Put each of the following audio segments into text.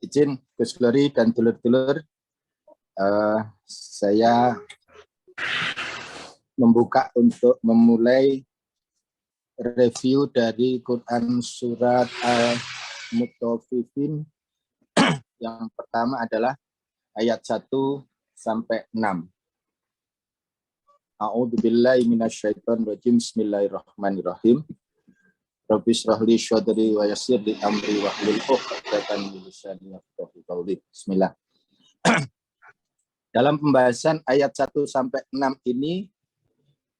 Izin Gus Glory dan dulur-dulur, saya membuka untuk memulai review dari Quran surat Al-Mutaffifin. Yang pertama adalah ayat 1 sampai 6. A'udzubillahi minasyaitonirrajim. Bismillahirrahmanirrahim. Rabbi shrah li syadri wa yassir li amri wahlul 'uqdatam min lisani yafqahu qawli. Bismillah. Dalam pembahasan ayat 1 sampai 6 ini,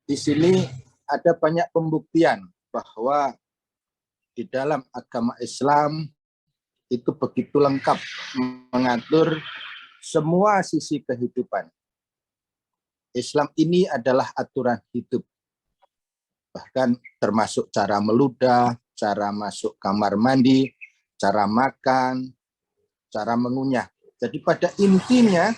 di sini ada banyak pembuktian bahwa di dalam agama Islam itu begitu lengkap mengatur semua sisi kehidupan. Islam ini adalah aturan hidup. Bahkan termasuk cara meludah, cara masuk kamar mandi, cara makan, cara mengunyah. Jadi pada intinya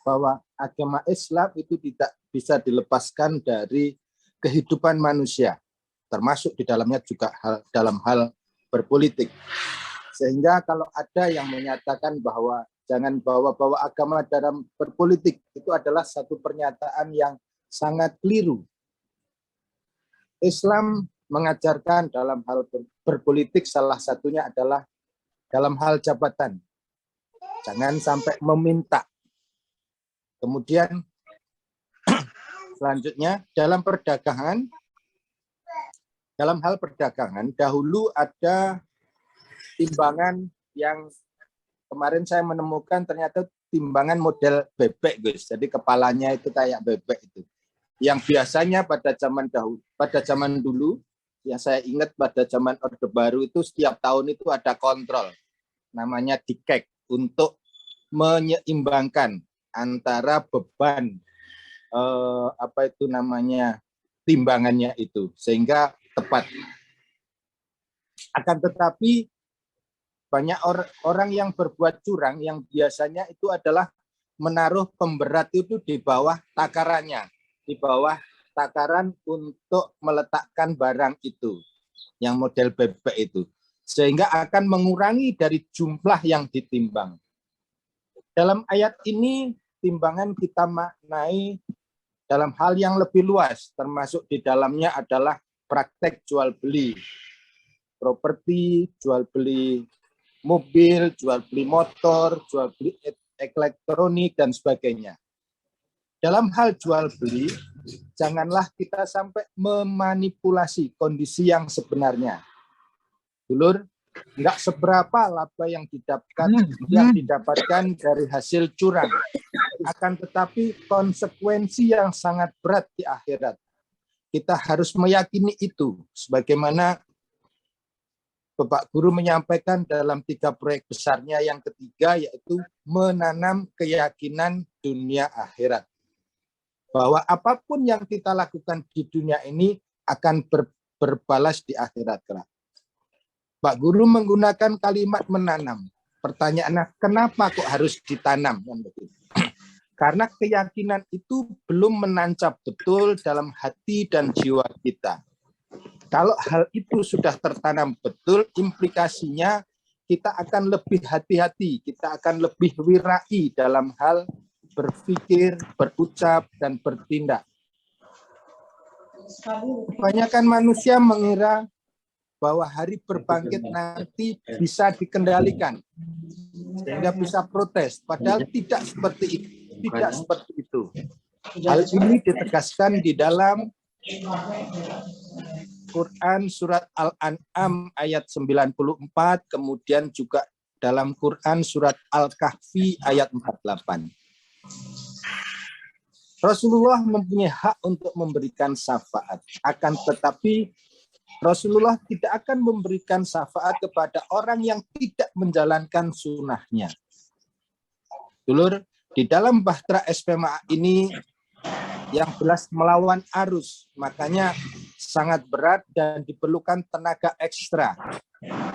bahwa agama Islam itu tidak bisa dilepaskan dari kehidupan manusia. Termasuk di dalamnya juga dalam hal berpolitik. Sehingga kalau ada yang menyatakan bahwa jangan bawa-bawa agama dalam berpolitik, itu adalah satu pernyataan yang sangat keliru. Islam mengajarkan dalam hal berpolitik salah satunya adalah dalam hal jabatan. Jangan sampai meminta. Kemudian selanjutnya dalam hal perdagangan dahulu ada timbangan yang kemarin saya menemukan ternyata timbangan model bebek, Gus. Jadi kepalanya itu kayak bebek itu. Yang biasanya pada zaman dulu, yang saya ingat pada zaman Orde Baru itu setiap tahun itu ada kontrol, namanya dikek, untuk menyeimbangkan antara beban timbangannya itu sehingga tepat. Akan tetapi banyak orang yang berbuat curang yang biasanya itu adalah menaruh pemberat itu di bawah takarannya. Di bawah takaran untuk meletakkan barang itu, yang model bebek itu, sehingga akan mengurangi dari jumlah yang ditimbang. Dalam ayat ini, timbangan kita maknai dalam hal yang lebih luas, termasuk di dalamnya adalah praktek jual beli properti, jual beli mobil, jual beli motor, jual beli elektronik, dan sebagainya. Dalam hal jual beli, janganlah kita sampai memanipulasi kondisi yang sebenarnya. Dulur, enggak seberapa laba yang didapatkan dari hasil curang. Akan tetapi konsekuensi yang sangat berat di akhirat. Kita harus meyakini itu. Sebagaimana Bapak Guru menyampaikan dalam 3 proyek besarnya yang ketiga, yaitu menanam keyakinan dunia akhirat. Bahwa apapun yang kita lakukan di dunia ini akan berbalas di akhirat kelak. Pak Guru menggunakan kalimat menanam. Pertanyaannya, kenapa kok harus ditanam? Karena keyakinan itu belum menancap betul dalam hati dan jiwa kita. Kalau hal itu sudah tertanam betul, implikasinya kita akan lebih hati-hati, kita akan lebih wirai dalam hal berpikir, berucap, dan bertindak. Kebanyakan manusia mengira bahwa hari berbangkit nanti bisa dikendalikan, sehingga bisa protes. Padahal tidak seperti itu. Tidak seperti itu. Hal ini ditegaskan di dalam Quran surat Al-An'am ayat 94, kemudian juga dalam Quran surat Al-Kahfi ayat 48. Rasulullah mempunyai hak untuk memberikan syafaat. Akan tetapi Rasulullah tidak akan memberikan syafaat kepada orang yang tidak menjalankan sunnahnya. Dulur, di dalam Bahtera SPMA ini yang jelas melawan arus, makanya sangat berat dan diperlukan tenaga ekstra.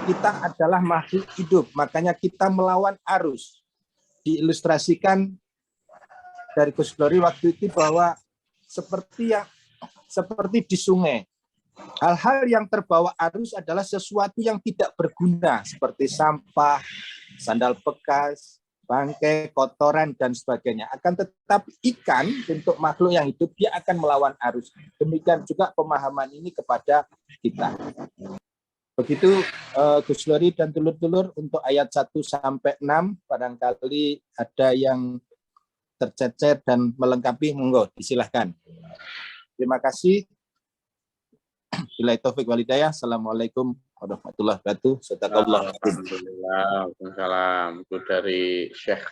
Kita adalah makhluk hidup, makanya kita melawan arus. Diilustrasikan dari Gus Glory waktu itu bahwa seperti di sungai. Hal-hal yang terbawa arus adalah sesuatu yang tidak berguna seperti sampah, sandal bekas, bangkai, kotoran, dan sebagainya. Akan tetapi ikan untuk makhluk yang hidup, dia akan melawan arus. Demikian juga pemahaman ini kepada kita. Begitu Gus Lori dan dulur-dulur untuk ayat 1 sampai 6, barangkali ada yang tercecer dan melengkapi, monggo disilahkan. Terima kasih. Billahi taufik wal hidayah. Assalamualaikum warahmatullahi wabarakatuh. Sadaqallah. Alhamdulillah. Waalaikumsalam. Itu dari Syekh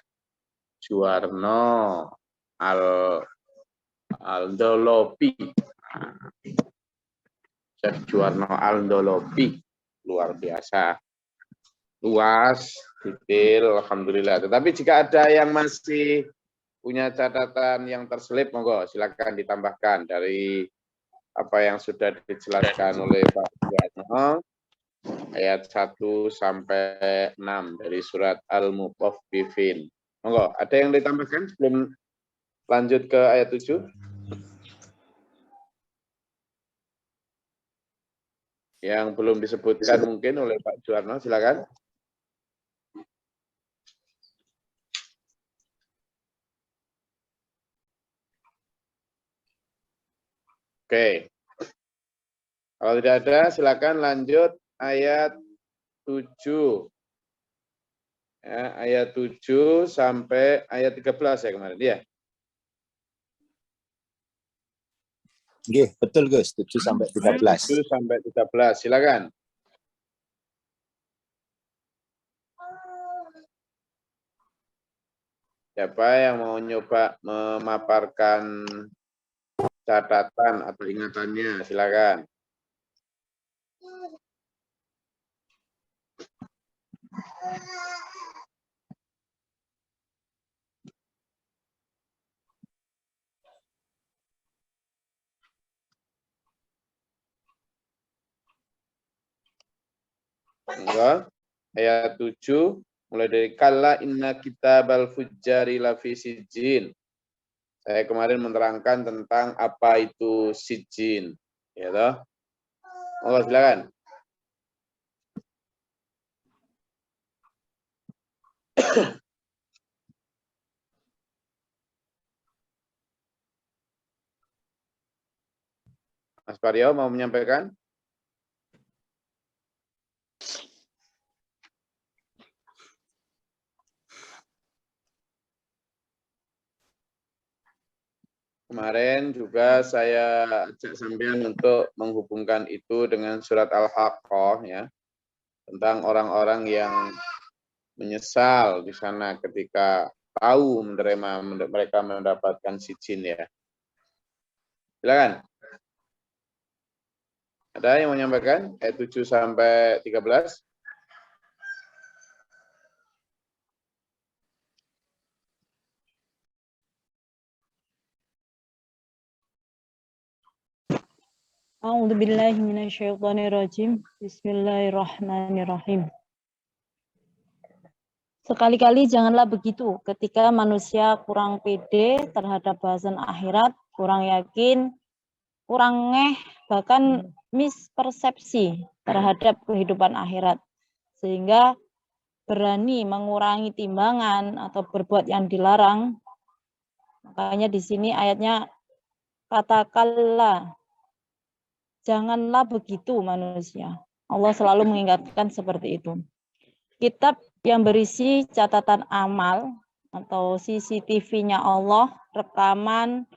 Juwarno Al-Dolopi. Syekh Juwarno Al-Dolopi. Luar biasa. Luas, detail, alhamdulillah. Tetapi jika ada yang masih punya catatan yang terselip, monggo silakan ditambahkan dari apa yang sudah dijelaskan oleh Pak Juwarno, ayat 1 sampai 6 dari surat Al-Mutaffifin. Monggo, ada yang ditambahkan sebelum lanjut ke ayat 7? Yang belum disebutkan mungkin oleh Pak Juwarno, silakan. Oke. Kalau tidak ada, silakan lanjut ayat 7. Ya, ayat 7 sampai ayat 13 ya kemarin, ya. Nggih, betul Gus, 7 sampai 13. 7 sampai 13, silakan. Siapa yang mau nyoba memaparkan catatan atau ingatannya, silakan. Enggak. Ayat 7 mulai dari kalla inna kitabal fujjari lafi sijjin. Saya kemarin menerangkan tentang apa itu sijjin, ya toh. Oh, silakan. Mas Paryo mau menyampaikan? Kemarin juga saya ajak sampean untuk menghubungkan itu dengan surat Al-Haqqah ya. Tentang orang-orang yang menyesal di sana ketika tahu mereka mendapatkan sijin ya. Silakan. Ada yang menyampaikan ayat 7 sampai 13? A'udzubillahi minasyaitonirrajim. Bismillahirrahmanirrahim. Sekali-kali janganlah begitu ketika manusia kurang pede terhadap bahasan akhirat, kurang yakin, kurang ngeh, bahkan mispersepsi terhadap kehidupan akhirat. Sehingga berani mengurangi timbangan atau berbuat yang dilarang. Makanya di sini ayatnya katakanlah, janganlah begitu manusia. Allah selalu mengingatkan seperti itu. Kitab yang berisi catatan amal atau CCTV-nya Allah, rekaman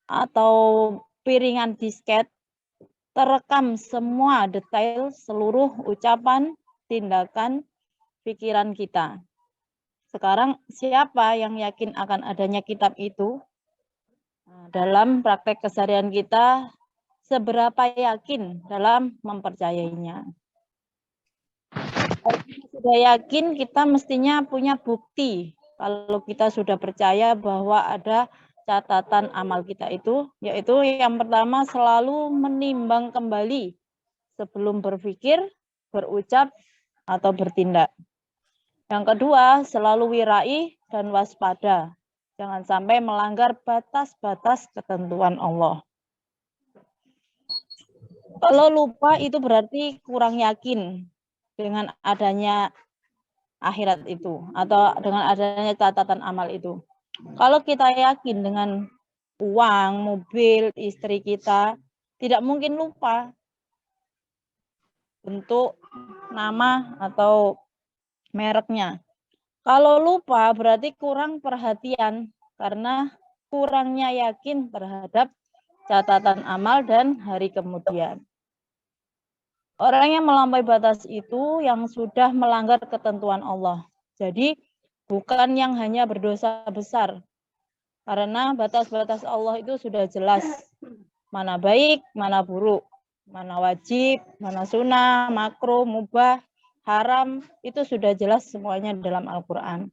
atau piringan disket, terekam semua detail seluruh ucapan, tindakan, pikiran kita. Sekarang siapa yang yakin akan adanya kitab itu? Dalam praktek keseharian kita, seberapa yakin dalam mempercayainya? Kalau sudah yakin, kita mestinya punya bukti. Kalau kita sudah percaya bahwa ada catatan amal kita itu, yaitu yang pertama selalu menimbang kembali sebelum berpikir, berucap, atau bertindak. Yang kedua, selalu wirai dan waspada. Jangan sampai melanggar batas-batas ketentuan Allah. Kalau lupa itu berarti kurang yakin dengan adanya akhirat itu atau dengan adanya catatan amal itu. Kalau kita yakin dengan uang, mobil, istri kita, tidak mungkin lupa bentuk, nama, atau mereknya. Kalau lupa berarti kurang perhatian karena kurangnya yakin terhadap catatan amal dan hari kemudian. Orang yang melampaui batas itu yang sudah melanggar ketentuan Allah. Jadi bukan yang hanya berdosa besar. Karena batas-batas Allah itu sudah jelas. Mana baik, mana buruk. Mana wajib, mana sunnah, makruh, mubah, haram, itu sudah jelas semuanya dalam Al-Quran.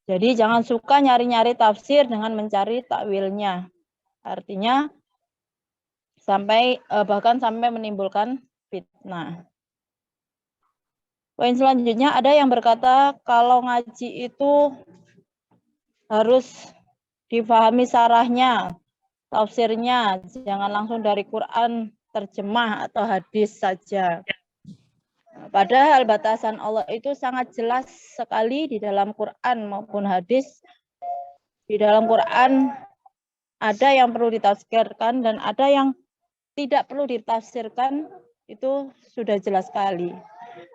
Jadi jangan suka nyari-nyari tafsir dengan mencari takwilnya. Artinya bahkan sampai menimbulkan fitnah. Poin selanjutnya ada yang berkata kalau ngaji itu harus difahami sarahnya, tafsirnya, jangan langsung dari Quran terjemah atau hadis saja. Padahal batasan Allah itu sangat jelas sekali di dalam Quran maupun hadis. Di dalam Quran ada yang perlu ditafsirkan dan ada yang tidak perlu ditafsirkan, itu sudah jelas sekali.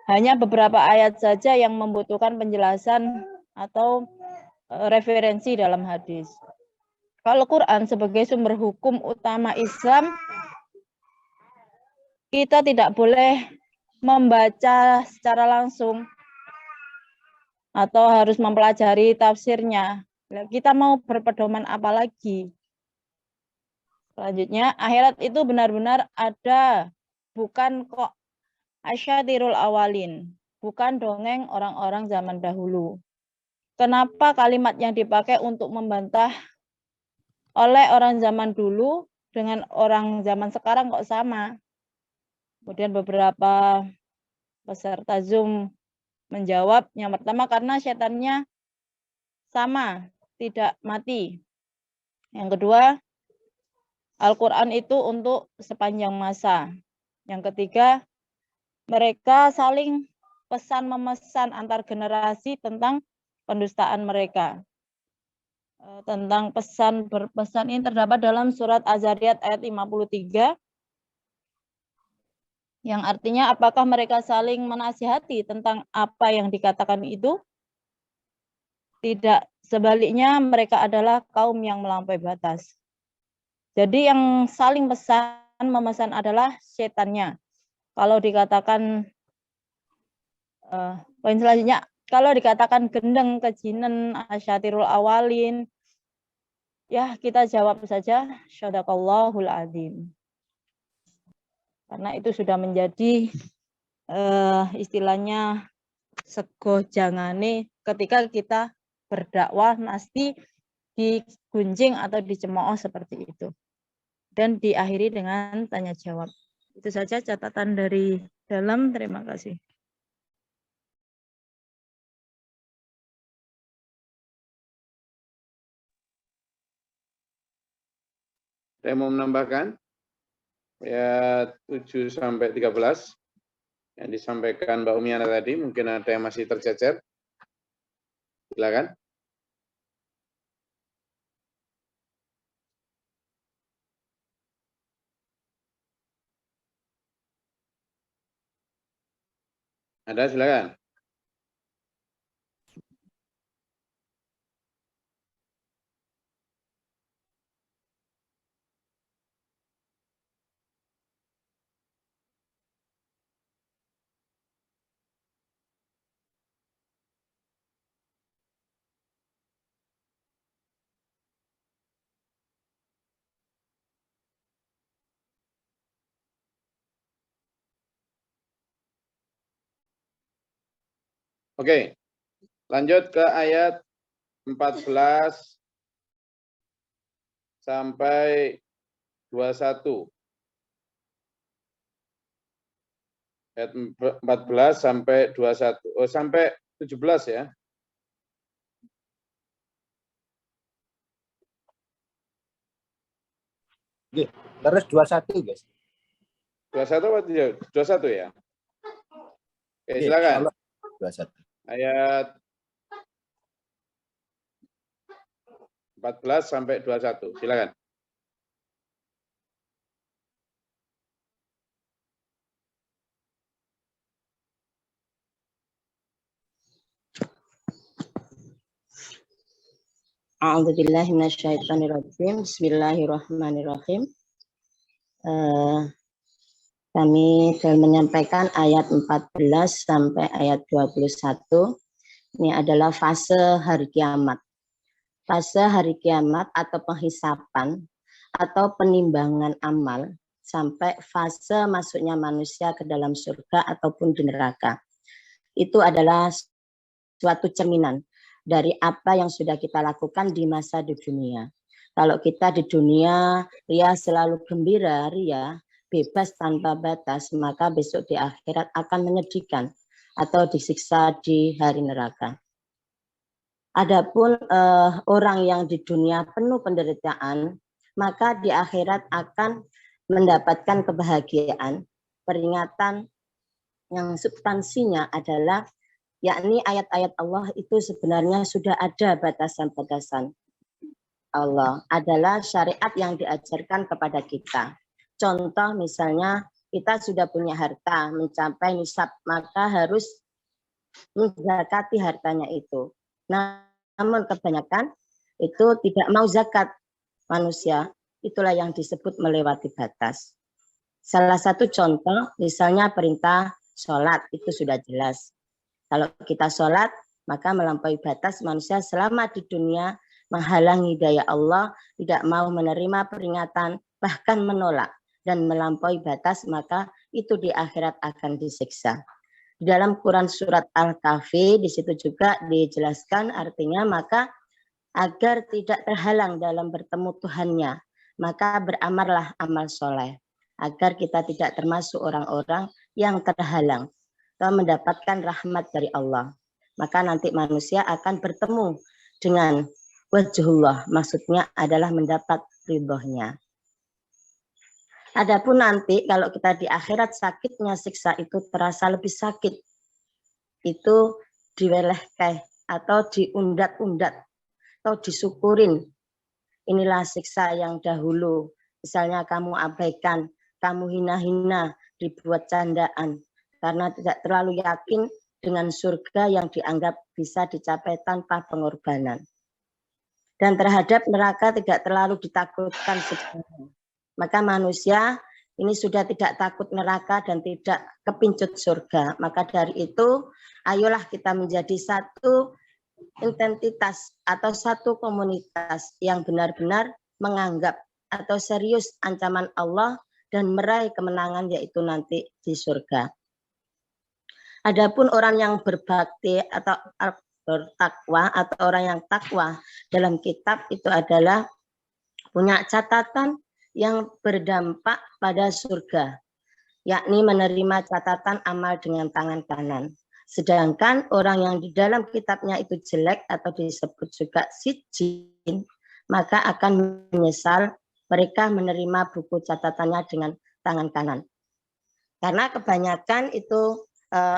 Hanya beberapa ayat saja yang membutuhkan penjelasan atau referensi dalam hadis. Kalau Quran sebagai sumber hukum utama Islam, kita tidak boleh membaca secara langsung atau harus mempelajari tafsirnya. Kita mau berpedoman apa lagi? Selanjutnya, akhirat itu benar-benar ada, bukan kok asyatirul awalin, bukan dongeng orang-orang zaman dahulu. Kenapa kalimat yang dipakai untuk membantah oleh orang zaman dulu dengan orang zaman sekarang kok sama? Kemudian beberapa peserta Zoom menjawab, yang pertama karena setannya sama, tidak mati. Yang kedua, Al-Quran itu untuk sepanjang masa. Yang ketiga, mereka saling pesan-memesan antar generasi tentang pendustaan mereka. Tentang pesan berpesan ini terdapat dalam surat Az-Zariyat ayat 53. Yang artinya apakah mereka saling menasihati tentang apa yang dikatakan itu? Tidak, sebaliknya mereka adalah kaum yang melampaui batas. Jadi yang saling memesan adalah setannya. Kalau dikatakan, poin selanjutnya, kalau dikatakan gendeng, kejinan, asyatirul awalin, ya kita jawab saja, syadaqallahul adzim. Karena itu sudah menjadi istilahnya sego jangane ketika kita berdakwah mesti digunjing atau dicemooh seperti itu. Dan diakhiri dengan tanya jawab. Itu saja catatan dari dalam. Terima kasih. Saya mau menambahkan ayat 7 sampai 13 yang disampaikan Mbak Umiana tadi, mungkin ada yang masih tercecer. Silakan. Ada, silakan. Oke, lanjut ke ayat 14 sampai 21. Ayat 14 sampai 21. Oh, sampai 17 ya. Terus 21, guys. 21 apa 21 ya? Oke, silakan. 21. ayat 14 sampai 21. Silakan. A'udzubillahi minasyaitonirrajim. Bismillahirrahmanirrahim. Kami akan menyampaikan ayat 14 sampai ayat 21. Ini adalah fase hari kiamat. Fase hari kiamat atau penghisapan atau penimbangan amal sampai fase masuknya manusia ke dalam surga ataupun di neraka. Itu adalah suatu cerminan dari apa yang sudah kita lakukan di masa di dunia. Kalau kita di dunia ria selalu gembira, ria, bebas tanpa batas, maka besok di akhirat akan menyedihkan atau disiksa di hari neraka. Adapun orang yang di dunia penuh penderitaan, maka di akhirat akan mendapatkan kebahagiaan. Peringatan yang substansinya adalah yakni ayat-ayat Allah itu sebenarnya sudah ada batasan-batasan. Allah adalah syariat yang diajarkan kepada kita. Contoh misalnya kita sudah punya harta mencapai nisab, maka harus menzakati hartanya itu. Namun kebanyakan itu tidak mau zakat manusia, itulah yang disebut melewati batas. Salah satu contoh misalnya perintah sholat itu sudah jelas. Kalau kita sholat, maka melampaui batas manusia selama di dunia menghalangi hidayah Allah, tidak mau menerima peringatan, bahkan menolak dan melampaui batas, maka itu di akhirat akan disiksa. Di dalam Quran surat Al-Kahfi, di situ juga dijelaskan artinya maka agar tidak terhalang dalam bertemu Tuhannya, maka beramallah amal soleh, agar kita tidak termasuk orang-orang yang terhalang mendapatkan rahmat dari Allah. Maka nanti manusia akan bertemu dengan wajhullah, maksudnya adalah mendapat ridhonya. Adapun nanti kalau kita di akhirat sakitnya siksa itu terasa lebih sakit. Itu diwelehkeh atau diundat-undat atau disyukurin. Inilah siksa yang dahulu. Misalnya kamu abaikan, kamu hina-hina, dibuat candaan. Karena tidak terlalu yakin dengan surga yang dianggap bisa dicapai tanpa pengorbanan. Dan terhadap neraka tidak terlalu ditakutkan sebenarnya. Maka manusia ini sudah tidak takut neraka dan tidak kepincut surga. Maka dari itu, ayolah kita menjadi satu identitas atau satu komunitas yang benar-benar menganggap atau serius ancaman Allah dan meraih kemenangan yaitu nanti di surga. Adapun orang yang berbakti atau bertakwa atau orang yang takwa dalam kitab itu adalah punya catatan yang berdampak pada surga, yakni menerima catatan amal dengan tangan kanan. Sedangkan orang yang di dalam kitabnya itu jelek atau disebut juga sijin, maka akan menyesal mereka menerima buku catatannya dengan tangan kanan. Karena kebanyakan itu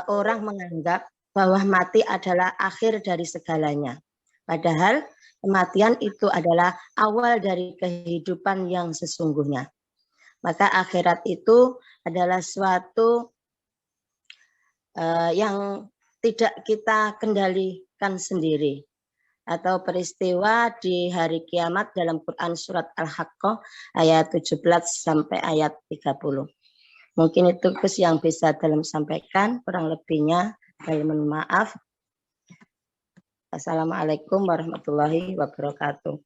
orang menganggap bahwa mati adalah akhir dari segalanya. Padahal kematian itu adalah awal dari kehidupan yang sesungguhnya. Maka akhirat itu adalah suatu yang tidak kita kendalikan sendiri. Atau peristiwa di hari kiamat dalam Quran surat Al-Haqqah ayat 17 sampai ayat 30. Mungkin itu Gus yang bisa dalam sampaikan, kurang lebihnya saya mohon maaf. Assalamualaikum warahmatullahi wabarakatuh.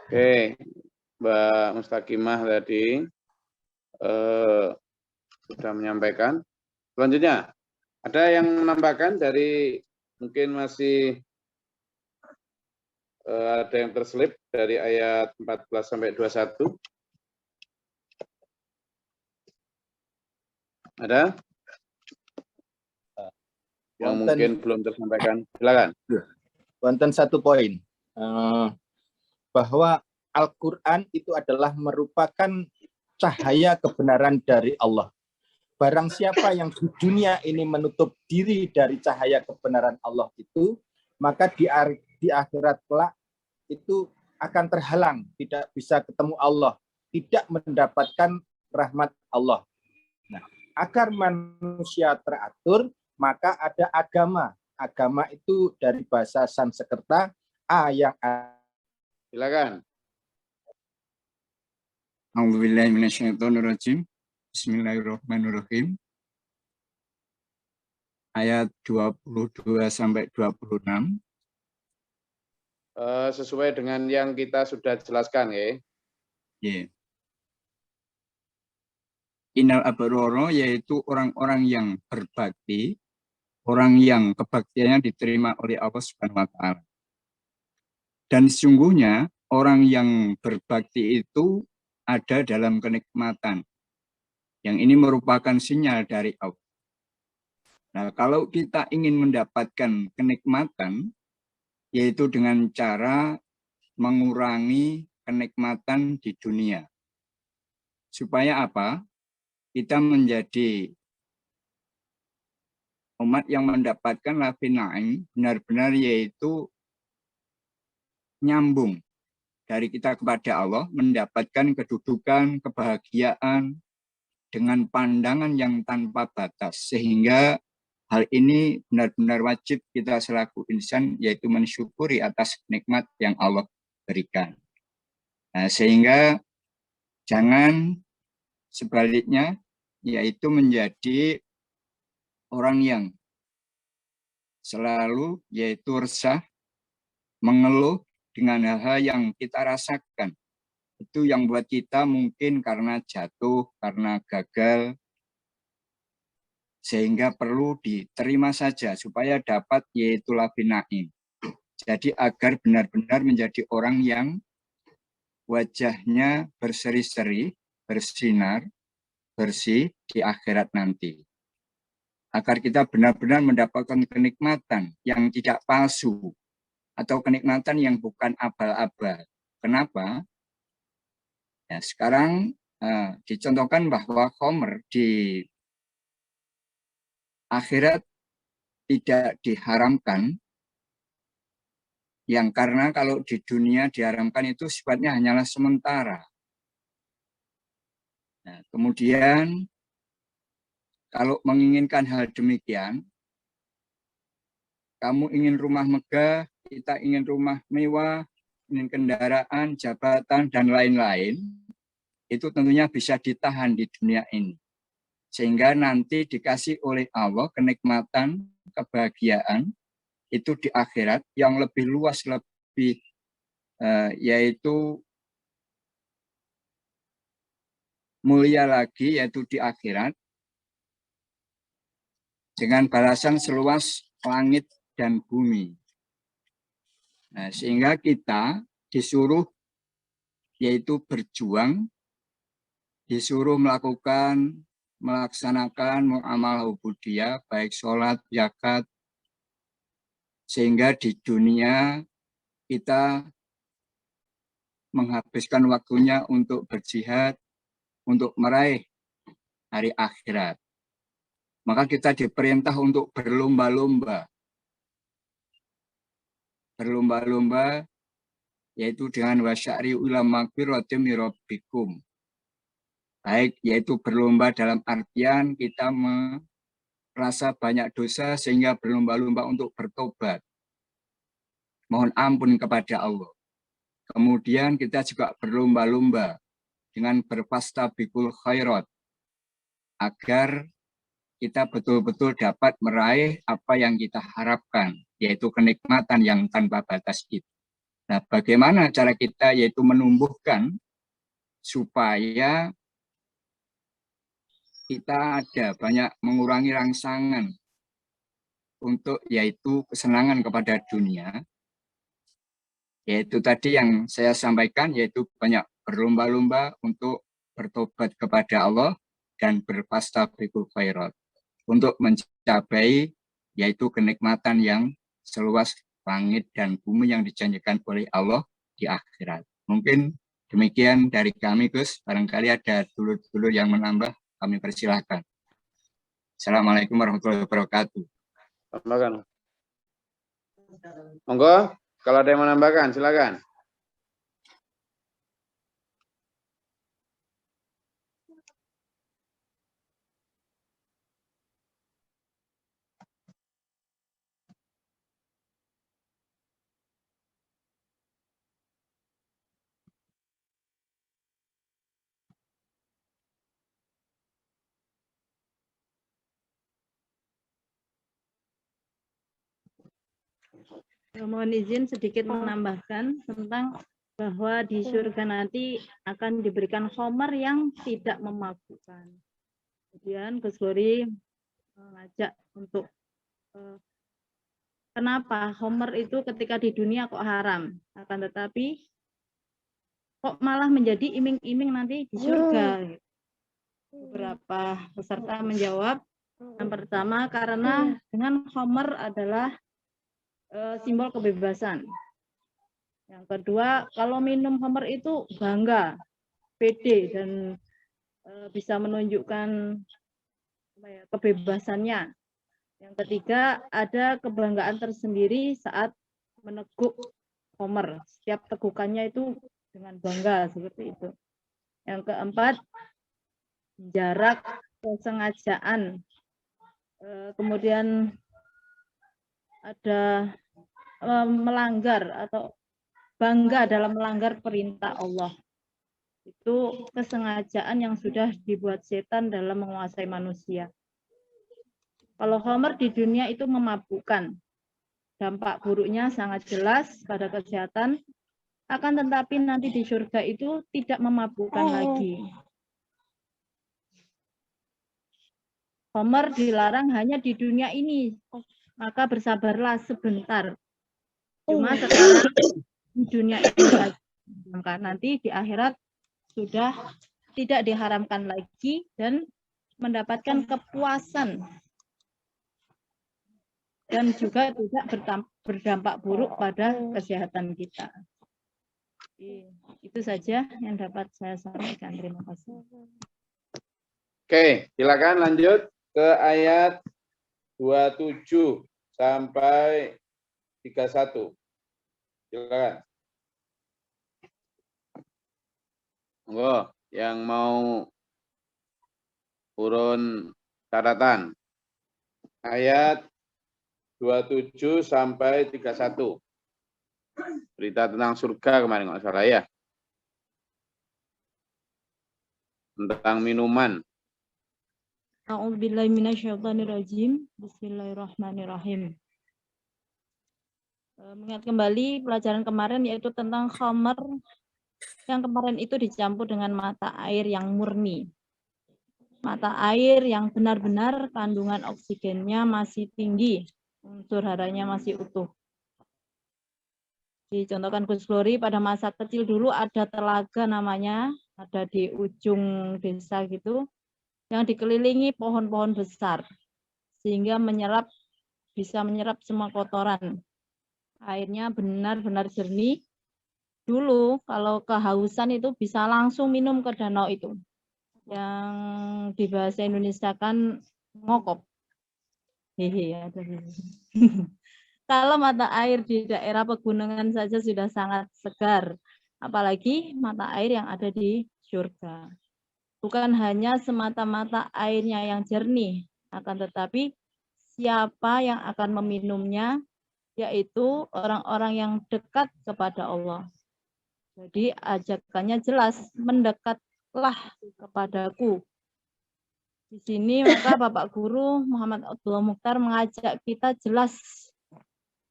Oke, Mbak Mustaqimah tadi sudah menyampaikan. Selanjutnya, ada yang menambahkan dari mungkin masih ada yang terselip dari ayat 14 sampai 21. Ada? Yang mungkin belum tersampaikan. Silakan. Wonten satu poin bahwa Al-Quran itu adalah merupakan cahaya kebenaran dari Allah. barang siapa yang di dunia ini menutup diri dari cahaya kebenaran Allah itu, maka di akhirat kelak itu akan terhalang, tidak bisa ketemu Allah, tidak mendapatkan rahmat Allah. Nah, agar manusia teratur, maka ada agama. Agama itu dari bahasa Sanskerta Silakan. A'udzubillahiminasyaitonirrajim. Bismillahirrahmanirrahim. Ayat 22 sampai 26. Sesuai dengan yang kita sudah jelaskan ya. Yeah. Innal abroro, yaitu orang-orang yang berbakti, orang yang kebaktiannya diterima oleh Allah Subhanahu wa taala. Dan sesungguhnya orang yang berbakti itu ada dalam kenikmatan. Yang ini merupakan sinyal dari Allah. Nah, kalau kita ingin mendapatkan kenikmatan, yaitu dengan cara mengurangi kenikmatan di dunia. Supaya apa? Kita menjadi umat yang mendapatkan lafinaim benar-benar, yaitu nyambung dari kita kepada Allah, mendapatkan kedudukan, kebahagiaan dengan pandangan yang tanpa batas, sehingga hal ini benar-benar wajib kita selaku insan, yaitu mensyukuri atas nikmat yang Allah berikan. Nah, sehingga jangan sebaliknya, yaitu menjadi orang yang selalu yaitu resah, mengeluh dengan hal-hal yang kita rasakan. Itu yang buat kita mungkin karena jatuh, karena gagal, sehingga perlu diterima saja supaya dapat yaitu lafinaim. Jadi agar benar-benar menjadi orang yang wajahnya berseri-seri, bersinar, bersih di akhirat nanti. Agar kita benar-benar mendapatkan kenikmatan yang tidak palsu atau kenikmatan yang bukan abal-abal. Kenapa? Ya, sekarang dicontohkan bahwa khamr di akhirat tidak diharamkan, yang karena kalau di dunia diharamkan itu sifatnya hanyalah sementara. Nah, kemudian kalau menginginkan hal demikian, kamu ingin rumah megah, kita ingin rumah mewah, ingin kendaraan, jabatan, dan lain-lain, itu tentunya bisa ditahan di dunia ini. Sehingga nanti dikasih oleh Allah kenikmatan, kebahagiaan, itu di akhirat yang lebih luas, lebih yaitu mulia lagi, yaitu di akhirat, dengan balasan seluas langit dan bumi. Nah, sehingga kita disuruh yaitu berjuang, disuruh melaksanakan muamalah ubudiyah, baik sholat, zakat, sehingga di dunia kita menghabiskan waktunya untuk berjihad, untuk meraih hari akhirat. Maka kita diperintah untuk berlomba-lomba. Berlomba-lomba yaitu dengan wasyari ulama magfiratim min rabbikum. Baik, yaitu berlomba dalam artian kita merasa banyak dosa sehingga berlomba-lomba untuk bertobat. Mohon ampun kepada Allah. Kemudian kita juga berlomba-lomba dengan berfastabiqul khairat agar kita betul-betul dapat meraih apa yang kita harapkan, yaitu kenikmatan yang tanpa batas itu. Nah, bagaimana cara kita yaitu menumbuhkan supaya kita ada banyak mengurangi rangsangan untuk yaitu kesenangan kepada dunia, yaitu tadi yang saya sampaikan, yaitu banyak berlomba-lomba untuk bertobat kepada Allah dan berfastabiqul khairat untuk mencapai yaitu kenikmatan yang seluas langit dan bumi yang dijanjikan oleh Allah di akhirat. Mungkin demikian dari kami, Gus. Barangkali ada dulur-dulur yang menambah, kami persilahkan. Assalamualaikum warahmatullahi wabarakatuh. Tambahkan. Monggo, kalau ada yang mau menambahkan, silakan. Mohon izin sedikit menambahkan tentang bahwa di surga nanti akan diberikan khomer yang tidak memabukkan. Kemudian Gus Gori mengajak untuk kenapa khomer itu ketika di dunia kok haram, akan tetapi kok malah menjadi iming-iming nanti di surga. Beberapa peserta menjawab, yang pertama karena dengan khomer adalah simbol kebebasan. Yang kedua, kalau minum khamr itu bangga, pede, dan bisa menunjukkan kebebasannya. Yang ketiga, ada kebanggaan tersendiri saat meneguk khamr. Setiap tegukannya itu dengan bangga, seperti itu. Yang keempat, jarak kesengajaan. Kemudian ada melanggar atau bangga dalam melanggar perintah Allah. Itu kesengajaan yang sudah dibuat setan dalam menguasai manusia. Kalau khamr di dunia itu memabukkan. Dampak buruknya sangat jelas pada kesehatan, akan tetapi nanti di surga itu tidak memabukkan lagi. Khamr dilarang hanya di dunia ini, maka bersabarlah sebentar. Cuma sekarang di dunia ini saja, nanti di akhirat sudah tidak diharamkan lagi dan mendapatkan kepuasan dan juga tidak berdampak buruk pada kesehatan kita. Itu saja yang dapat saya sampaikan. Terima kasih. Oke, silakan lanjut ke ayat 27 sampai 31. Silakan. Monggo, yang mau urun catatan. Ayat 27 sampai 31. Berita tentang surga kemarin nggak salah ya. Tentang minuman. A'udzubillahi minasyaitonirrajim. Bismillahirrahmanirrahim. Mengingat kembali pelajaran kemarin yaitu tentang khamr yang kemarin itu dicampur dengan mata air yang murni. Mata air yang benar-benar kandungan oksigennya masih tinggi, unsur haranya masih utuh. Dicontohkan Gus Gori pada masa kecil dulu ada telaga namanya, ada di ujung desa gitu, yang dikelilingi pohon-pohon besar sehingga bisa menyerap semua kotoran. Airnya benar-benar jernih. Dulu kalau kehausan itu bisa langsung minum ke danau itu. Yang di bahasa Indonesia kan ngokop. Hehe, ada. Kalau mata air di daerah pegunungan saja sudah sangat segar, apalagi mata air yang ada di surga. Bukan hanya semata-mata airnya yang jernih, akan tetapi siapa yang akan meminumnya, yaitu orang-orang yang dekat kepada Allah. Jadi ajakannya jelas, mendekatlah kepadaku. Di sini maka Bapak Guru Muhammad Abdullah Mukhtar mengajak kita jelas,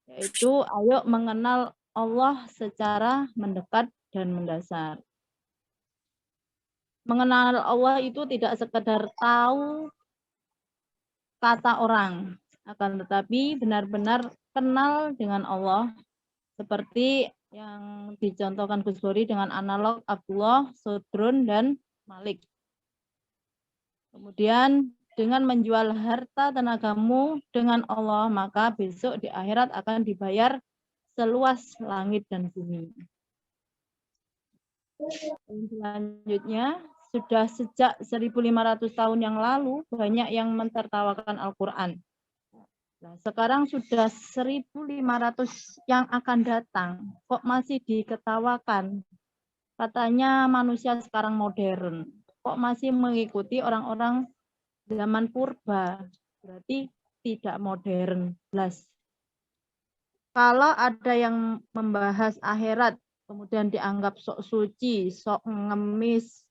yaitu ayo mengenal Allah secara mendekat dan mendasar. Mengenal Allah itu tidak sekedar tahu kata orang, akan tetapi benar-benar kenal dengan Allah, seperti yang dicontohkan Gus Gori dengan analog Abdullah, Sodron, dan Malik. Kemudian dengan menjual harta tenagamu dengan Allah, maka besok di akhirat akan dibayar seluas langit dan bumi. Selanjutnya, sudah sejak 1.500 tahun yang lalu banyak yang mentertawakan Al-Quran. Nah, sekarang sudah 1.500 yang akan datang, kok masih diketawakan? Katanya manusia sekarang modern, kok masih mengikuti orang-orang zaman purba? Berarti tidak modern. Kalau ada yang membahas akhirat, kemudian dianggap sok suci, sok ngemis.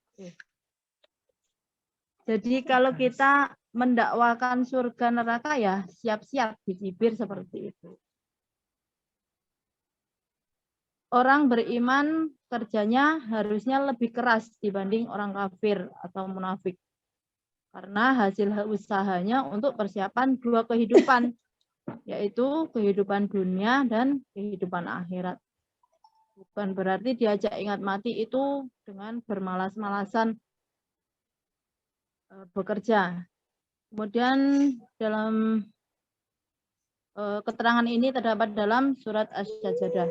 Jadi kalau kita mendakwakan surga neraka ya siap-siap dicibir seperti itu. Orang beriman kerjanya harusnya lebih keras dibanding orang kafir atau munafik. Karena hasil usahanya untuk persiapan dua kehidupan, yaitu kehidupan dunia dan kehidupan akhirat. Bukan berarti diajak ingat mati itu dengan bermalas-malasan bekerja. Kemudian dalam keterangan ini terdapat dalam surat Asy-Sajdah.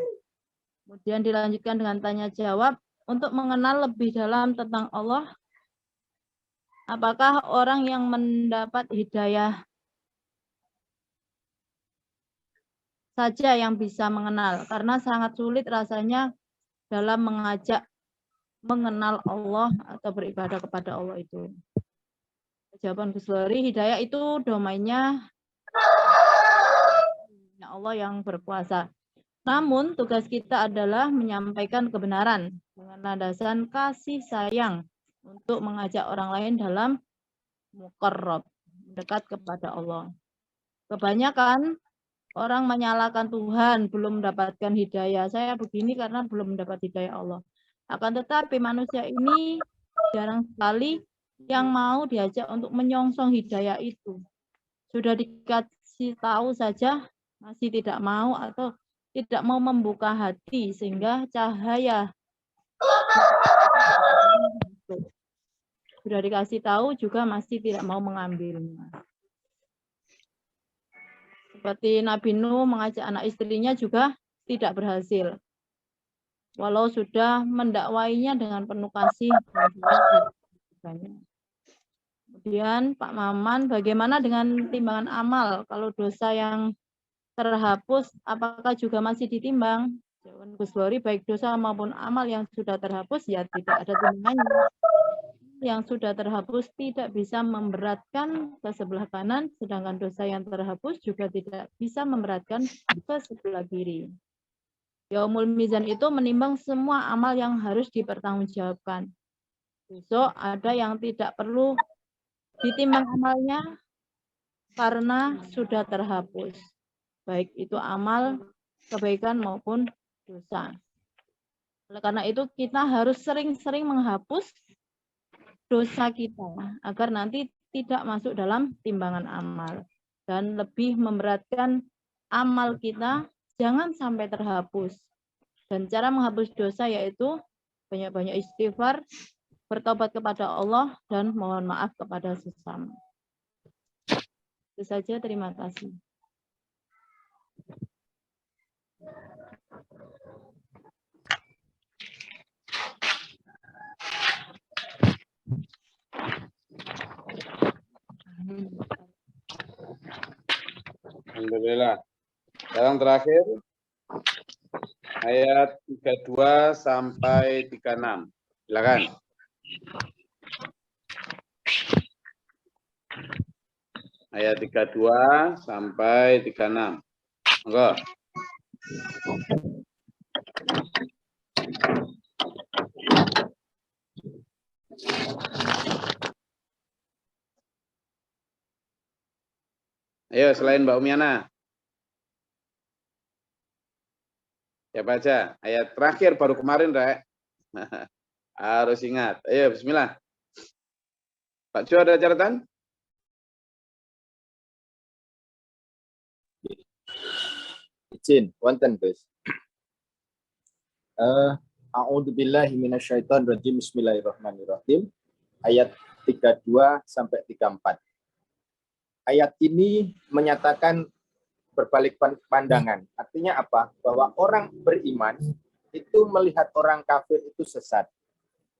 Kemudian dilanjutkan dengan tanya jawab untuk mengenal lebih dalam tentang Allah. Apakah orang yang mendapat hidayah saja yang bisa mengenal? Karena sangat sulit rasanya dalam mengajak mengenal Allah atau beribadah kepada Allah itu. Jawaban Gus Lori, hidayah itu domainnya Allah yang berkuasa. Namun tugas kita adalah menyampaikan kebenaran dengan landasan kasih sayang untuk mengajak orang lain dalam muqarrab, dekat kepada Allah. Kebanyakan orang menyalahkan Tuhan belum mendapatkan hidayah. Saya begini karena belum mendapat hidayah Allah. Akan tetapi manusia ini jarang sekali yang mau diajak untuk menyongsong hidayah itu. Sudah dikasih tahu saja masih tidak mau atau tidak mau membuka hati sehingga cahaya sudah dikasih tahu juga masih tidak mau mengambilnya. Seperti Nabi Nuh mengajak anak istrinya juga tidak berhasil. Walau sudah mendakwainya dengan penuh kasih. Kemudian Pak Maman, bagaimana dengan timbangan amal? Kalau dosa yang terhapus, apakah juga masih ditimbang? Jawaban Gus Lori, baik dosa maupun amal yang sudah terhapus, ya tidak ada timbangannya. Yang sudah terhapus tidak bisa memberatkan ke sebelah kanan, sedangkan dosa yang terhapus juga tidak bisa memberatkan ke sebelah kiri. Yaumul Mizan itu menimbang semua amal yang harus dipertanggungjawabkan. Besok ada yang tidak perlu ditimbang amalnya karena sudah terhapus. Baik itu amal, kebaikan maupun dosa. Oleh karena itu kita harus sering-sering menghapus dosa kita agar nanti tidak masuk dalam timbangan amal. Dan lebih memberatkan amal kita jangan sampai terhapus. Dan cara menghapus dosa yaitu banyak-banyak istighfar, bertobat kepada Allah, dan mohon maaf kepada sesama. Itu saja, terima kasih. Alhamdulillah. Yang terakhir, ayat 32 sampai 36. Silakan. Ayat 32 sampai 36. Monggo. Ayo, selain Mbak Umiana. Ya baca. Ayat terakhir baru kemarin, Rek. Harus ingat. Ayo, bismillah. Pak Jo, ada catatan? Izin, wonten Gus. A'udzubillahi minasyaitonirrajim. Bismillahirrahmanirrahim. Ayat 32 sampai 34. Ayat ini menyatakan berbalik pandangan. Artinya apa? Bahwa orang beriman itu melihat orang kafir itu sesat.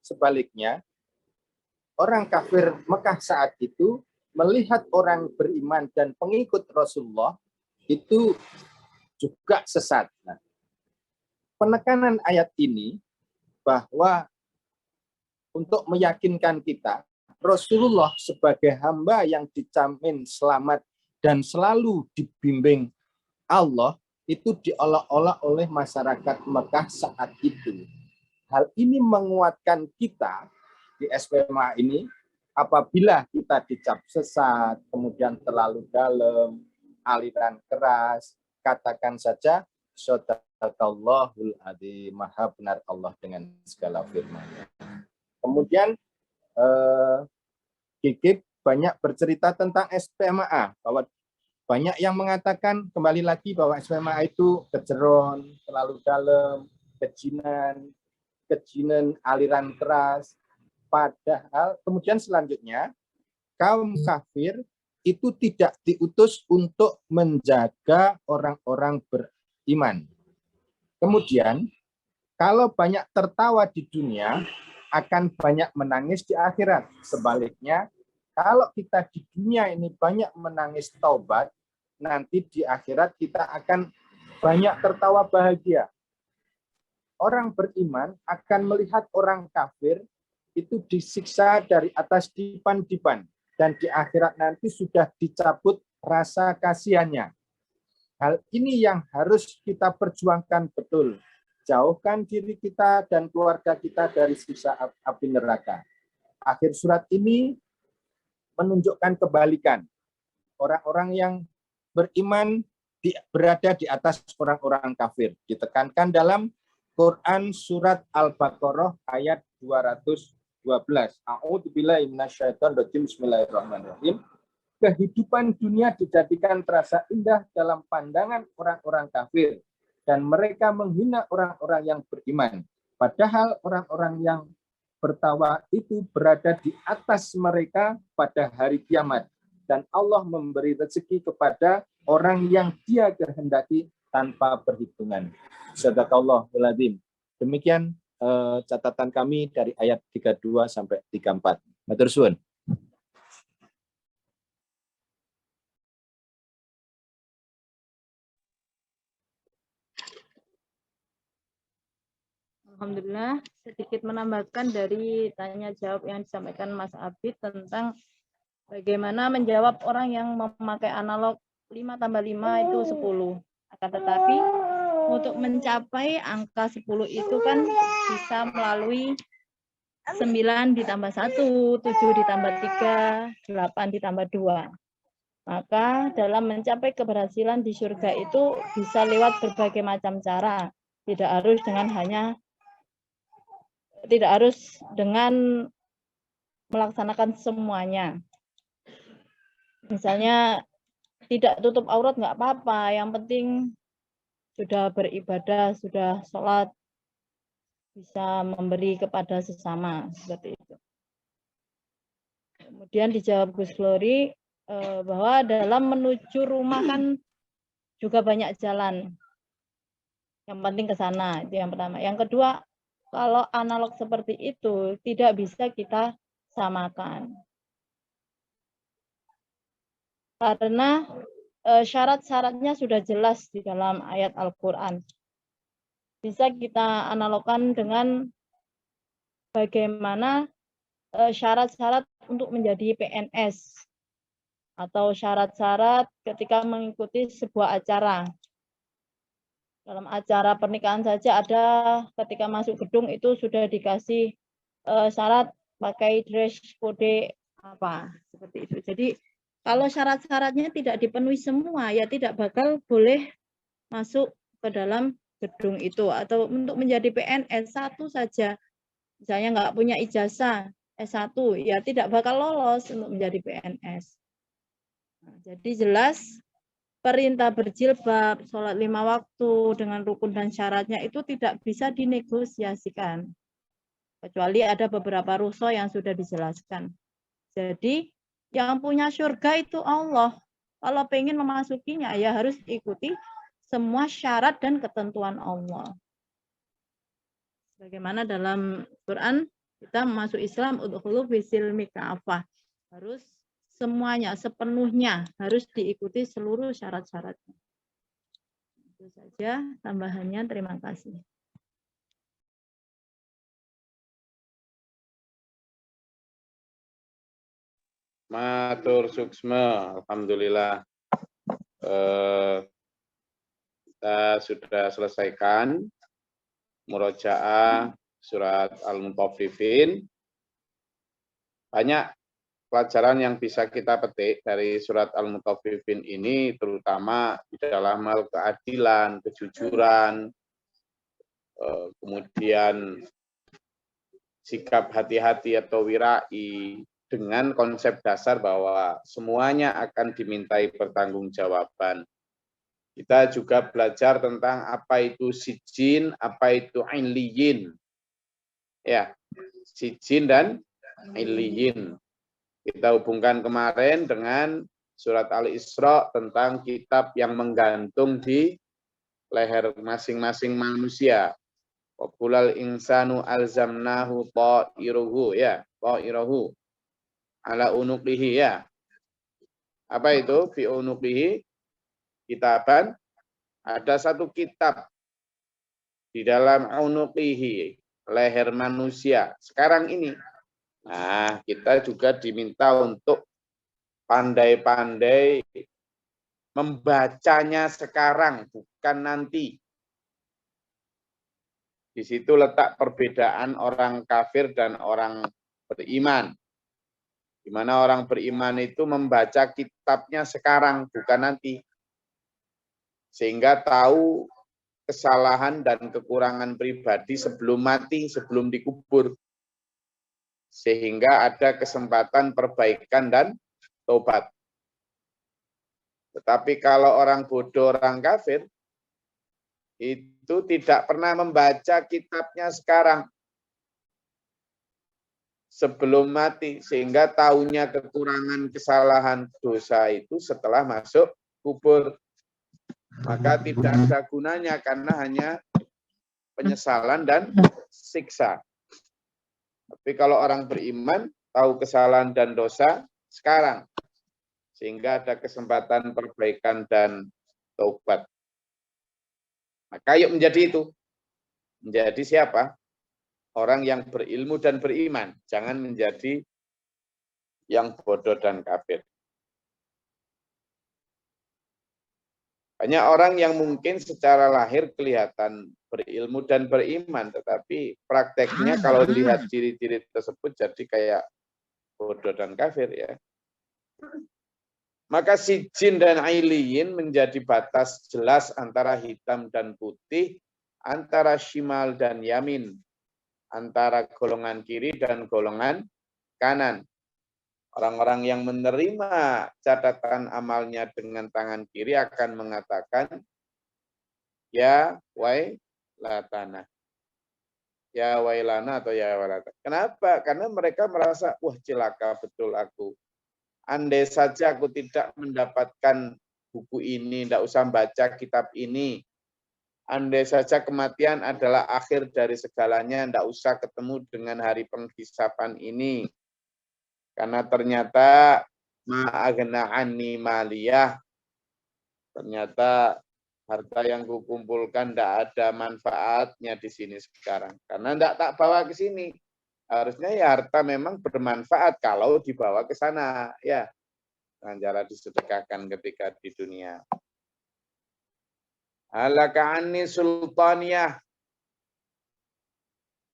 Sebaliknya, orang kafir Mekah saat itu melihat orang beriman dan pengikut Rasulullah itu juga sesat. Nah, penekanan ayat ini bahwa untuk meyakinkan kita Rasulullah sebagai hamba yang dijamin selamat dan selalu dibimbing Allah itu diolok-olok oleh masyarakat Mekah saat itu. Hal ini menguatkan kita di SPMA ini apabila kita dicap sesat, kemudian terlalu dalam, aliran keras, katakan saja Sadaqallahul Adzim, maha benar Allah dengan segala firman-Nya. Kemudian Kikip banyak bercerita tentang SPMA, bahwa banyak yang mengatakan kembali lagi bahwa SPMA itu kejeron, terlalu dalam, kejinan, aliran keras. Padahal kemudian selanjutnya kaum kafir itu tidak diutus untuk menjaga orang-orang beriman. Kemudian kalau banyak tertawa di dunia, akan banyak menangis di akhirat. Sebaliknya, kalau kita di dunia ini banyak menangis taubat, nanti di akhirat kita akan banyak tertawa bahagia. Orang beriman akan melihat orang kafir itu disiksa dari atas dipan-dipan, dan di akhirat nanti sudah dicabut rasa kasihannya. Hal ini yang harus kita perjuangkan betul. Jauhkan diri kita dan keluarga kita dari siksa api neraka. Akhir surat ini menunjukkan kebalikan. Orang-orang yang beriman berada di atas orang-orang kafir. Ditekankan dalam Quran surat Al-Baqarah ayat 212. A'udzubillahi minasyaitonirrajim. Bismillahirrahmanirrahim. Kehidupan dunia dijadikan terasa indah dalam pandangan orang-orang kafir, dan mereka menghina orang-orang yang beriman. Padahal orang-orang yang bertawa itu berada di atas mereka pada hari kiamat. Dan Allah memberi rezeki kepada orang yang Dia kehendaki tanpa perhitungan. Sadaqallahul Adzim. Demikian catatan kami dari ayat 32 sampai 34. Matur suwun. Alhamdulillah, sedikit menambahkan dari tanya jawab yang disampaikan Mas Abid tentang bagaimana menjawab orang yang memakai analog 5 tambah 5 itu 10. Akan tetapi untuk mencapai angka 10 itu kan bisa melalui 9 ditambah 1, 7 ditambah 3, 8 ditambah 2. Maka dalam mencapai keberhasilan di surga itu bisa lewat berbagai macam cara. Tidak harus dengan melaksanakan semuanya. Misalnya tidak tutup aurat nggak apa-apa, yang penting sudah beribadah, sudah sholat, bisa memberi kepada sesama, seperti itu. Kemudian dijawab Gus Glory bahwa dalam menuju rumah kan juga banyak jalan. Yang penting ke sana, itu yang pertama. Yang kedua, kalau analog seperti itu tidak bisa kita samakan. Karena syarat-syaratnya sudah jelas di dalam ayat Al-Quran. Bisa kita analogkan dengan bagaimana syarat-syarat untuk menjadi PNS atau syarat-syarat ketika mengikuti sebuah acara. Dalam acara pernikahan saja ada ketika masuk gedung itu sudah dikasih syarat pakai dress code apa seperti itu. Jadi kalau syarat-syaratnya tidak dipenuhi semua ya tidak bakal boleh masuk ke dalam gedung itu. Atau untuk menjadi PNS satu saja, misalnya nggak punya ijazah S1 ya tidak bakal lolos untuk menjadi PNS. Nah, jadi jelas perintah berjilbab, sholat 5 waktu dengan rukun dan syaratnya itu tidak bisa dinegosiasikan. Kecuali ada beberapa rukhsah yang sudah dijelaskan. Jadi yang punya surga itu Allah. Kalau pengen memasukinya ya harus ikuti semua syarat dan ketentuan Allah. Bagaimana dalam Quran Kita masuk Islam udkhulu fisilmi kafah. Harus semuanya, sepenuhnya harus diikuti seluruh syarat-syaratnya. Itu saja tambahannya. Terima kasih. Matur suksma, alhamdulillah. Kita sudah selesaikan murojaah surat Al-Mutaffifin. Banyak pelajaran yang bisa kita petik dari surat Al-Mutaffifin ini, terutama di dalam hal keadilan, kejujuran, kemudian sikap hati-hati atau wirai, dengan konsep dasar bahwa semuanya akan dimintai pertanggungjawaban. Kita juga belajar tentang apa itu sijin, apa itu illiyin. Ya, sijin dan illiyin. Kita hubungkan kemarin dengan surat Al-Isra tentang kitab yang menggantung di leher masing-masing manusia. Waqulal insanu alzamnahu ta'iruhu, ya, ta'iruhu ala unuqihi, ya. Apa itu? Fi unuqihi kitaban. Ada satu kitab di dalam unuqihi, leher manusia. Sekarang ini. Nah, kita juga diminta untuk pandai-pandai membacanya sekarang, bukan nanti. Di situ letak perbedaan orang kafir dan orang beriman. Di mana orang beriman itu membaca kitabnya sekarang, bukan nanti. Sehingga tahu kesalahan dan kekurangan pribadi sebelum mati, sebelum dikubur. Sehingga ada kesempatan perbaikan dan tobat. Tetapi kalau orang bodoh, orang kafir, itu tidak pernah membaca kitabnya sekarang. Sebelum mati, sehingga tahunya kekurangan, kesalahan, dosa itu setelah masuk kubur. Maka tidak ada gunanya karena hanya penyesalan dan siksa. Tapi kalau orang beriman, tahu kesalahan dan dosa sekarang. Sehingga ada kesempatan perbaikan dan taubat. Maka yuk menjadi itu. Menjadi siapa? Orang yang berilmu dan beriman. Jangan menjadi yang bodoh dan kafir. Banyak orang yang mungkin secara lahir kelihatan berilmu dan beriman, tetapi prakteknya kalau lihat ciri-ciri tersebut jadi kayak bodoh dan kafir, ya. Maka sijin dan ailiyin menjadi batas jelas antara hitam dan putih, antara shimal dan yamin, antara golongan kiri dan golongan kanan. Orang-orang yang menerima catatan amalnya dengan tangan kiri akan mengatakan, ya wailatana. Ya wailana atau ya wailata. Kenapa? Karena mereka merasa, wah celaka betul aku. Andai saja aku tidak mendapatkan buku ini, tidak usah baca kitab ini. Andai saja kematian adalah akhir dari segalanya, tidak usah ketemu dengan hari penghisapan ini. Karena ternyata ma'agna anni maliyah. Ternyata harta yang kukumpulkan tidak ada manfaatnya di sini sekarang. Karena tidak tak bawa ke sini. Harusnya ya harta memang bermanfaat kalau dibawa ke sana. Ya, dengan cara disedekahkan ketika di dunia. Halaka anni sultaniyah.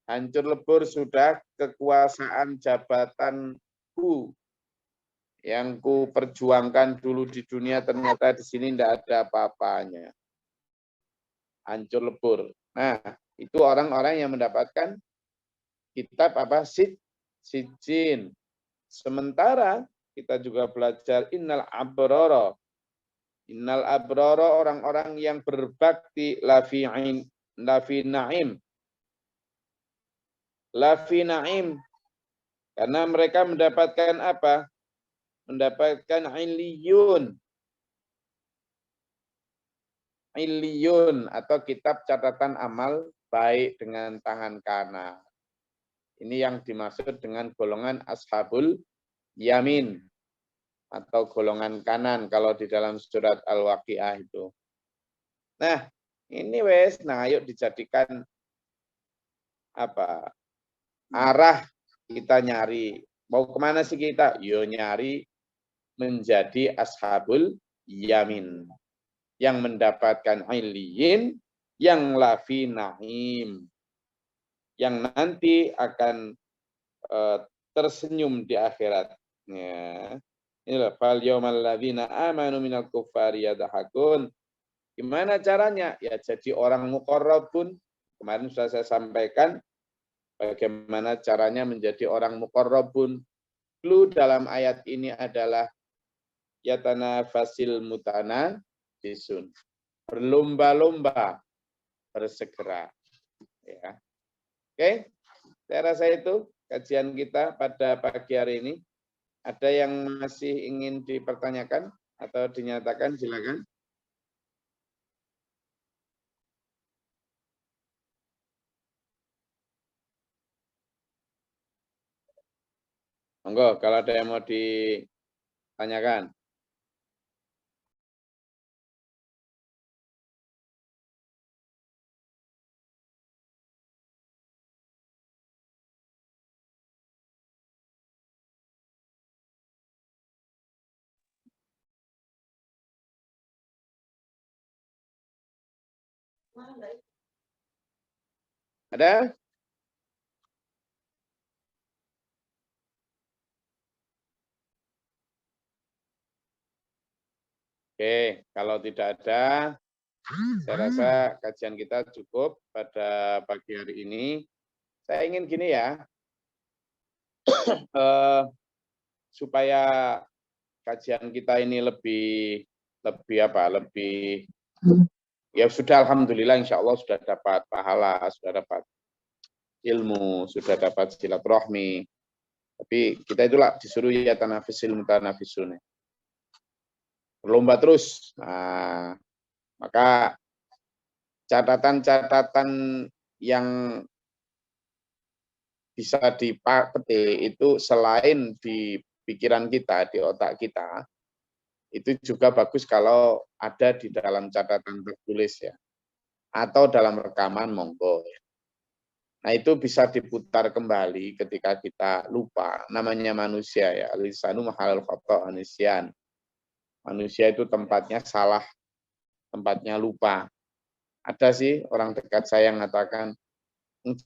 Hancur lebur sudah kekuasaan jabatanku yang ku perjuangkan dulu di dunia, ternyata di sini tidak ada apa-apanya. Hancur lebur. Nah, itu orang-orang yang mendapatkan kitab apa? Sijin. Sementara kita juga belajar innal abrara. Innal abrara, orang-orang yang berbakti lafi naim. Lafi naim. Karena mereka mendapatkan apa? Mendapatkan illiyun. Illiyun atau kitab catatan amal baik dengan tangan kanan. Ini yang dimaksud dengan golongan ashabul yamin atau golongan kanan kalau di dalam surat Al-Waqiah itu. Nah, ini wes, nah ayo dijadikan apa? Arah kita nyari. Mau kemana sih kita? Yo nyari menjadi ashabul yamin yang mendapatkan illiyin yang lafi naim, yang nanti akan tersenyum di akhiratnya. Inilah fal yaumal ladzina amanu minal kuffari yadhakun. Gimana caranya? Ya jadi orang muqarrabun. Kemarin sudah saya sampaikan bagaimana caranya menjadi orang muqarrabun. Clue dalam ayat ini adalah yatanafasil mutana bisun. Berlomba-lomba, bersegera. Ya. Oke, saya rasa itu kajian kita pada pagi hari ini. Ada yang masih ingin dipertanyakan atau dinyatakan, silakan. Monggo, kalau ada yang mau ditanyakan. Ada? Oke, kalau tidak ada, saya rasa kajian kita cukup pada pagi hari ini. Saya ingin gini ya, supaya kajian kita ini lebih ya sudah alhamdulillah insya Allah sudah dapat pahala, sudah dapat ilmu, sudah dapat silaturahmi. Tapi kita itulah disuruh ya tanafisil mutanafisun. Berlomba terus. Nah, maka catatan-catatan yang bisa dipetik itu selain di pikiran kita, di otak kita, itu juga bagus kalau ada di dalam catatan tertulis ya, atau dalam rekaman monggo. Ya. Nah itu bisa diputar kembali ketika kita lupa. Namanya manusia ya, lisanu mahalal khata' nisyan. Manusia itu tempatnya salah, tempatnya lupa. Ada sih orang dekat saya yang mengatakan,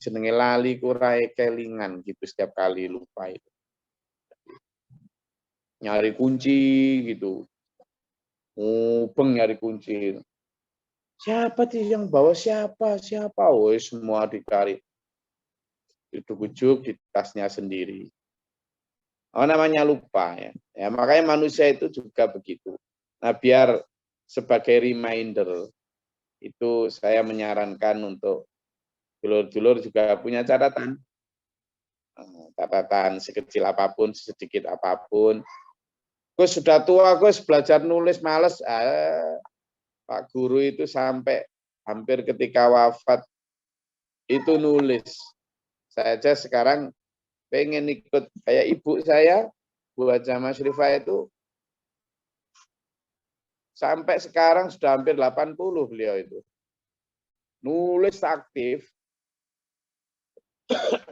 jenenge lali kurai kelingan gitu setiap kali lupa itu. Nyari kunci gitu. Mubeng nyari kunci. Siapa sih yang bawa siapa? Oh, semua dicari. Ujuk-ujuk di tasnya sendiri. Oh, namanya lupa ya. Ya, makanya manusia itu juga begitu. Nah, biar sebagai reminder itu saya menyarankan untuk dulur-dulur juga punya catatan. Catatan sekecil apapun, sedikit apapun. Gus sudah tua, Gus belajar nulis males. Pak guru itu sampai hampir ketika wafat itu nulis. Saya aja sekarang pengen ikut kayak ibu saya, Bu Haja Masrifah itu sampai sekarang sudah hampir 80 beliau itu. Nulis aktif.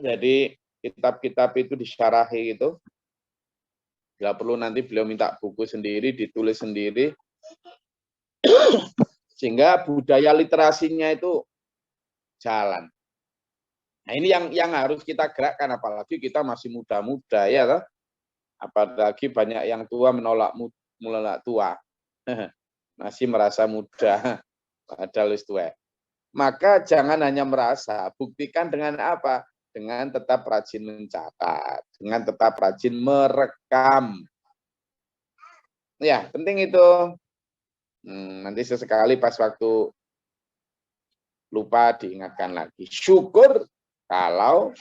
Jadi kitab-kitab itu disyarahi gitu. Bila perlu nanti beliau minta buku sendiri, ditulis sendiri. Sehingga budaya literasinya itu jalan. Nah ini yang harus kita gerakkan, apalagi kita masih muda-muda ya toh. Apalagi banyak yang tua menolak tua. Masih merasa muda, padahal tua. Maka jangan hanya merasa, buktikan dengan apa? Dengan tetap rajin mencatat, dengan tetap rajin merekam. Ya, penting itu. Nanti sesekali pas waktu lupa diingatkan lagi. Syukur kalau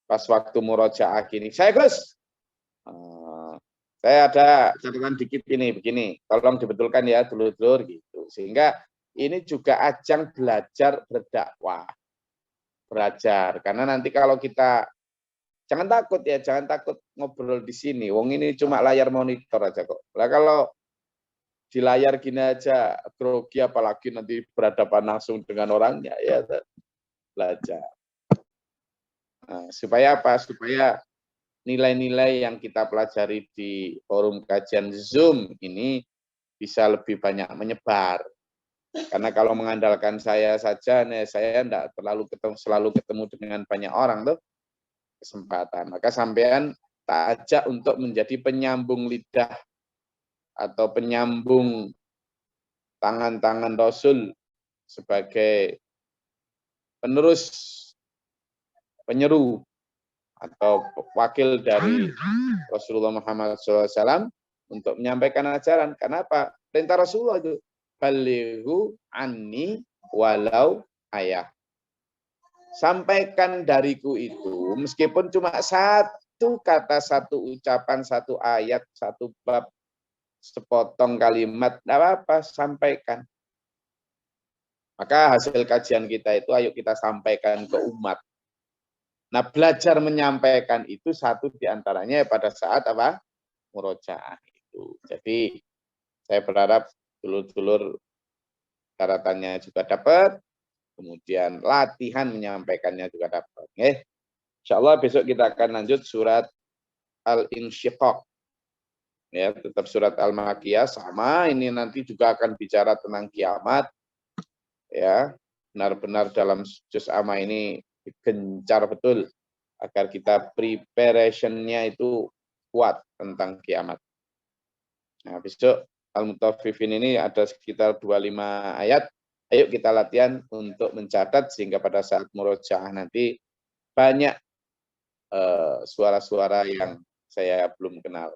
pas waktu murojaah gini, saya Gus, saya ada catatan dikit ini, begini, tolong dibetulkan ya dulur-dulur gitu. Sehingga ini juga ajang belajar berdakwah, belajar. Karena nanti kalau kita Jangan takut ya, jangan takut ngobrol di sini. Wong ini cuma layar monitor aja kok. Lah kalau di layar gini aja grogi, apalagi nanti berhadapan langsung dengan orangnya, ya belajar. Nah, supaya apa? Supaya nilai-nilai yang kita pelajari di forum kajian Zoom ini bisa lebih banyak menyebar. Karena kalau mengandalkan saya saja, saya tidak selalu ketemu dengan banyak orang tuh kesempatan. Maka sampean tak ajak untuk menjadi penyambung lidah atau penyambung tangan-tangan Rasul sebagai penerus, penyeru atau wakil dari Rasulullah Muhammad SAW untuk menyampaikan ajaran. Kenapa? Perintah Rasulullah itu balighu anni walau ayah. Sampaikan dariku itu meskipun cuma satu kata, satu ucapan, satu ayat, satu bab, sepotong kalimat, tidak apa-apa, sampaikan. Maka hasil kajian kita itu ayo kita sampaikan ke umat. Nah, belajar menyampaikan itu satu diantaranya pada saat apa? Murojaah itu. Jadi saya berharap dulur-dulur catatannya juga dapat, kemudian latihan menyampaikannya juga dapat. Insyaallah besok kita akan lanjut surat Al-Insyiqaq. Ya, tetap surat Al-Makiyah sama, ini nanti juga akan bicara tentang kiamat. Ya, benar-benar dalam juz amma ini digencar betul agar kita preparation-nya itu kuat tentang kiamat. Nah, besok Al-Mutaffifin ini ada sekitar 25 ayat. Ayo kita latihan untuk mencatat sehingga pada saat murojaah nanti banyak suara-suara yang saya belum kenal.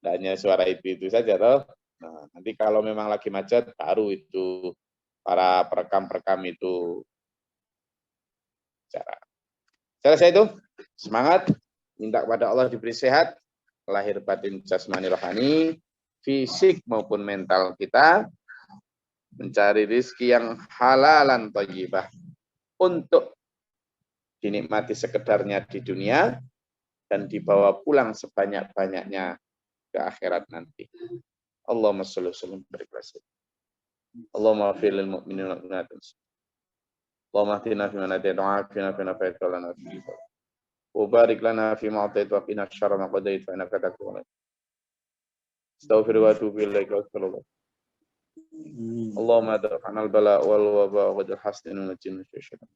Hanya suara itu saja toh. Nah, nanti kalau memang lagi macet baru itu para perekam-perekam itu cara. Selesai itu. Semangat, minta kepada Allah diberi sehat, lahir batin jasmani rohani, fisik maupun mental kita, mencari rezeki yang halalan thayyibah untuk dinikmati sekedarnya di dunia dan dibawa pulang sebanyak-banyaknya ke akhirat nanti. Allahumma shalli wa sallim berikhlasin. Allahumma ighfir lil mu'minin wal mu'minat. Allahumma hdina fi man hadayta wa afina fi man afayta wa lana fi wa barik lana fi ma atayta wa qina syarra ma qadayta fa innaka taqdi. Astaghfiru wa atubu ilaika wa sallallahu. Allahumma adfa'na al-bala wal waba wa hasnin min al-jinn wa syaitan.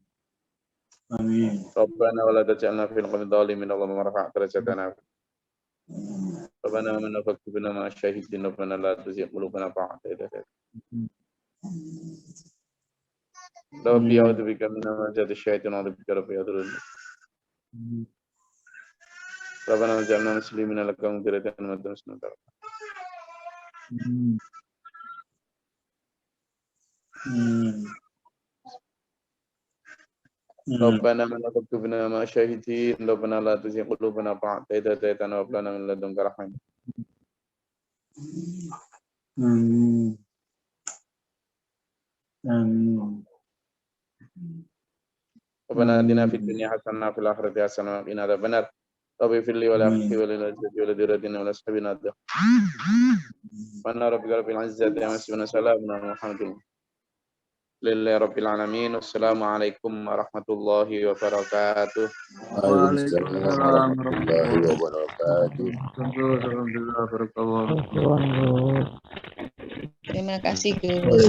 Amin. Rabbana wa la taj'alna fil qawmi dhalimin. Allahumma rfa' darajatana. Rabbana wa minna faktubna ma syahidin. Rabbana la tuzigh qulubana ba'da idh hadaytana. Rabbi a'udzu bika min hamazati syaitan wa a'udzu bika rabbi yahdurun. Rabbana waj'alna muslimina laka wa mu'minatan wa muslimin. Rabbana man faktubna ma syahidin. Rabbana la tuzigh qulubana ba'da idh hadaytana wa hab lana min ladunka rahmah. Amin. Rabbana atina fid dunya hasanah wa fil akhirati hasanah wa qina adzabannar. Rabbi firli wa la akhti wa lil ajdi wa la diradina wa la ashabina adha. Wa rabbika rabbil izzati amma yasifun salamun ala Muhammadin. Lillahi rabbil alamin. Wassalamualaikum warahmatullahi wabarakatuh. Waalaikumsalam warahmatullahi wabarakatuh. Terima kasih, Gus.